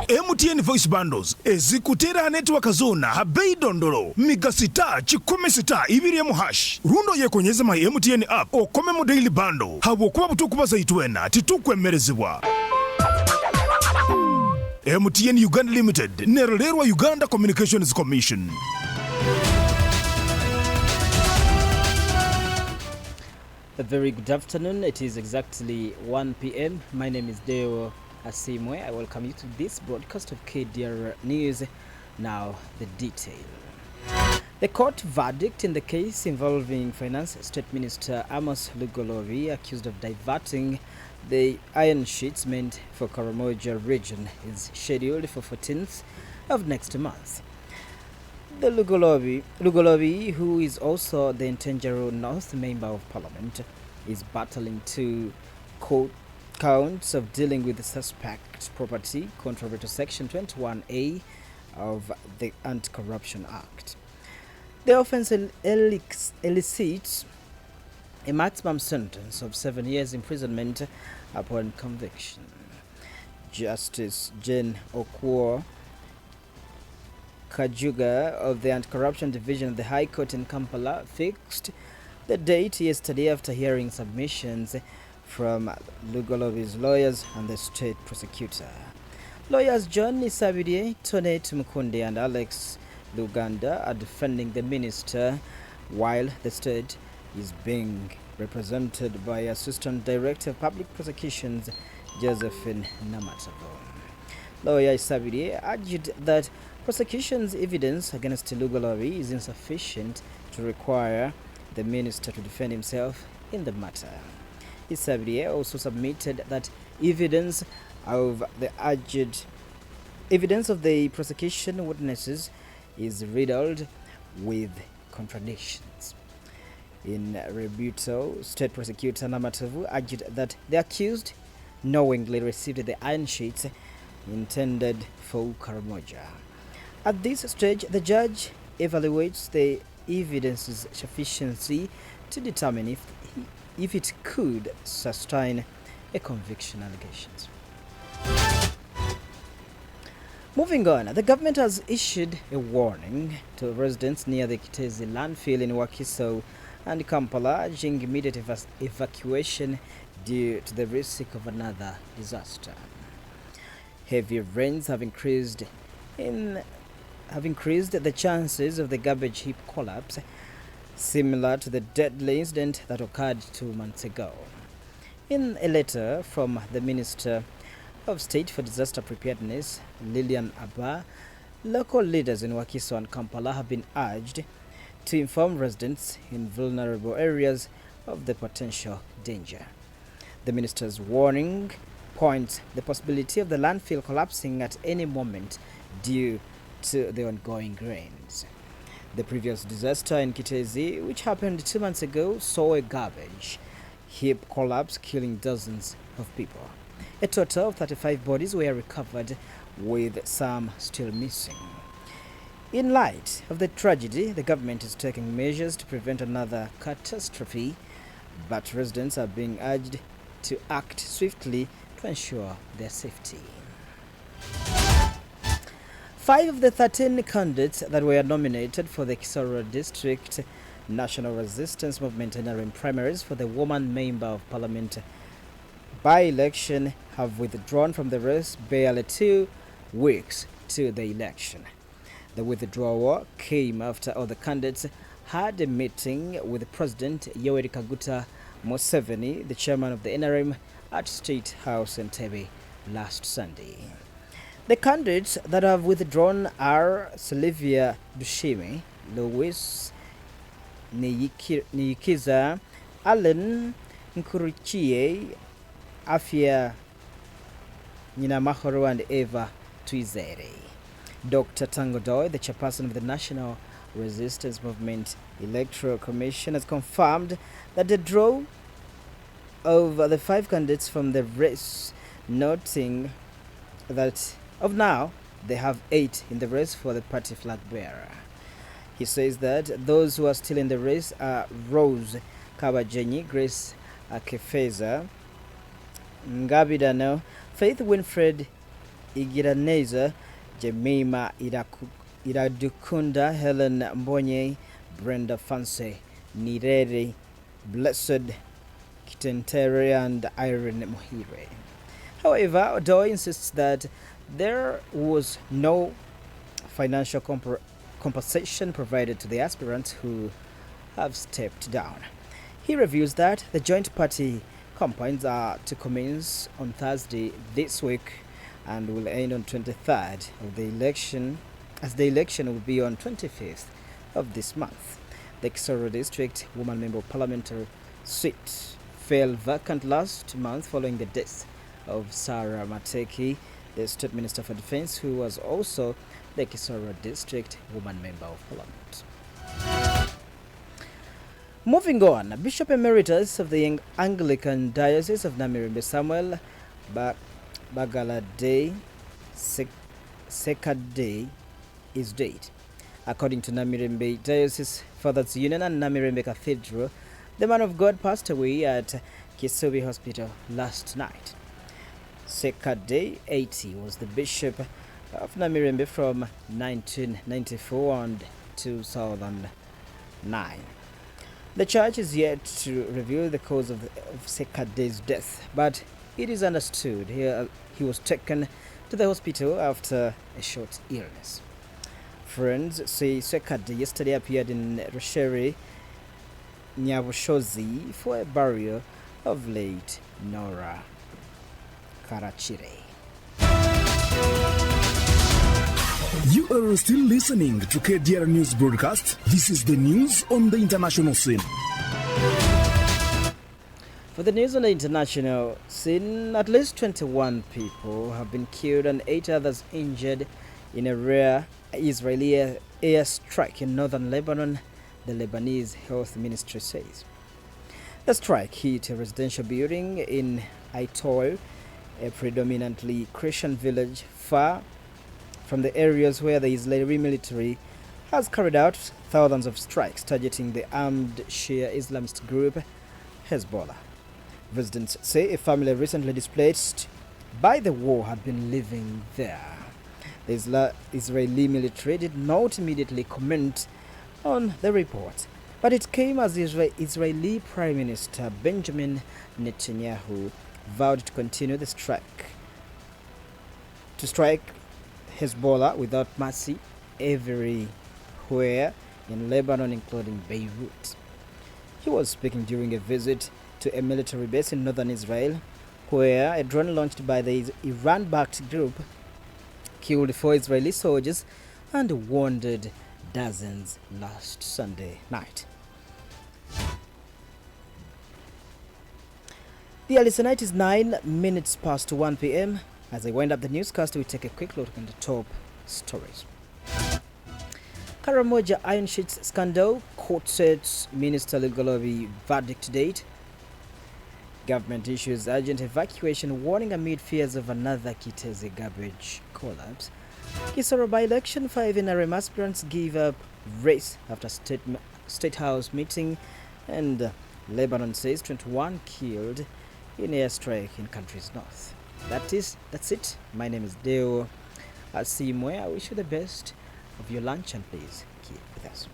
MTN voice bundles ezikutera network zona habei dondolo miga sita chikumi sita ibiri mu hash rundo yekonyeza my MTN app okome mu daily bundle habo kuba butukubaza itwena titukwemerezebwa. MTN Uganda Limited nererwa Uganda Communications Commission. A very good afternoon. It is exactly 1 p.m. My name is Deo Asiimwe. I welcome you to this broadcast of KDR News. Now, the detail. The court verdict in the case involving Finance State Minister Amos Lugolobi, accused of diverting the iron sheets meant for Karamoja region, is scheduled for 14th of next month. The Lugolobi, who is also the Ntenjeru North Member of Parliament, is battling 2 court counts of dealing with the suspect property contrary to Section 21A of the Anti-Corruption Act. The offence elicits a maximum sentence of 7 years imprisonment upon conviction. Justice Jane Okwuo Kajuga of the Anti-Corruption Division of the High Court in Kampala fixed the date yesterday after hearing submissions from Lugolobi's lawyers and the state prosecutor. Lawyers John Isabidie, Tone Tumukunde and Alex Luganda are defending the minister, while the state is being represented by Assistant Director of Public Prosecutions Josephine Namatavo. Lawyer Isabidie argued that prosecution's evidence against Lugolobi is insufficient to require the minister to defend himself in the matter. Isabidie also submitted that evidence of the prosecution witnesses is riddled with contradictions. In rebuttal, State Prosecutor Namatavu argued that the accused knowingly received the iron sheets intended for Karamoja. At this stage, the judge evaluates the evidence's sufficiency to determine if it could sustain a conviction allegations. Moving on, the government has issued a warning to residents near the Kitezi landfill in Wakiso and Kampala, urging immediate evacuation due to the risk of another disaster. Heavy rains have increased the chances of the garbage heap collapse, similar to the deadly incident that occurred 2 months ago. In a letter from the Minister of State for Disaster Preparedness, Lillian Abba, local leaders in Wakiso and Kampala have been urged to inform residents in vulnerable areas of the potential danger. The minister's warning points the possibility of the landfill collapsing at any moment due to the ongoing rains. The previous disaster in Kitezi, which happened 2 months ago, saw a garbage heap collapse, killing dozens of people. A total of 35 bodies were recovered, with some still missing. In light of the tragedy, the government is taking measures to prevent another catastrophe, but residents are being urged to act swiftly to ensure their safety. 5 of the 13 candidates that were nominated for the Kisoro District National Resistance Movement interim primaries for the woman member of parliament by-election have withdrawn from the race barely 2 weeks to the election. The withdrawal came after all the candidates had a meeting with President Yoweri Kaguta Museveni, the chairman of the NRM, at State House in Entebbe last Sunday. The candidates that have withdrawn are Sylvia Dushime, Louis Niyikiza, Allen Nkurichie, Afia Nyinamahoro, and Eva Twizere. Dr. Tangodoy, the chairperson of the National Resistance Movement Electoral Commission, has confirmed that the draw of the 5 candidates from the race, noting that of now they have 8 in the race for the party flag bearer. He says that those who are still in the race are Rose Kabajenyi, Grace Akefeza, Ngabidano, Faith Winfred Igiraneza, Jemima Iradukunda, Helen Mbonye, Brenda Fancy, Nirere, Blessed Kitentere, and Irene Mohire. However, Deo insists that there was no financial compensation provided to the aspirants who have stepped down. He reveals that the joint party campaigns are to commence on Thursday this week and will end on 23rd of the election, as the election will be on 25th of this month. The Kisoro District Woman Member of Parliamentary seat fell vacant last month following the death of Sarah Mateki, the State Minister for Defense, who was also the Kisoro District Woman Member of Parliament. Moving on, Bishop Emeritus of the Anglican Diocese of Namirembe, Samuel Bagalade Sekade, is dead. According to Namirembe Diocese Fathers Union and Namirembe Cathedral, the man of God passed away at Kisubi Hospital last night. Sekade, 80, was the bishop of Namirembe from 1994 and 2009. The church is yet to reveal the cause of Sekade's death, but it is understood he was taken to the hospital after a short illness. Friends say Sekade yesterday appeared in Roshere, Nyabushozi, for a burial of late Nora Karachire. You are still listening to KDR News Broadcast. This is the news on the international scene. For the news on the international scene, at least 21 people have been killed and 8 others injured in a rare Israeli airstrike in northern Lebanon, the Lebanese Health Ministry says. The strike hit a residential building in Aitoil, a predominantly Christian village far from the areas where the Israeli military has carried out thousands of strikes targeting the armed Shia Islamist group Hezbollah. Residents say a family recently displaced by the war had been living there. The Israeli military did not immediately comment on the report, but it came as Israeli Prime Minister Benjamin Netanyahu vowed to continue the strike Hezbollah without mercy everywhere in Lebanon, including Beirut. He was speaking during a visit to a military base in northern Israel, where a drone launched by the Iran-backed group killed 4 Israeli soldiers and wounded dozens last Sunday night. The early night is 9 minutes past 1 p.m. As I wind up the newscast, we take a quick look at the top stories. Karamoja Iron Sheets scandal, court sets Minister Ligolobi verdict date. Government issues urgent evacuation warning amid fears of another Kiteze garbage collapse. Kisoro by-election, 5 NRM aspirants give up race after State House meeting, and Lebanon says 21 killed in airstrike in country's north. That's it. My name is Deo Asiimwe. I wish you the best of your lunch, and please keep with us.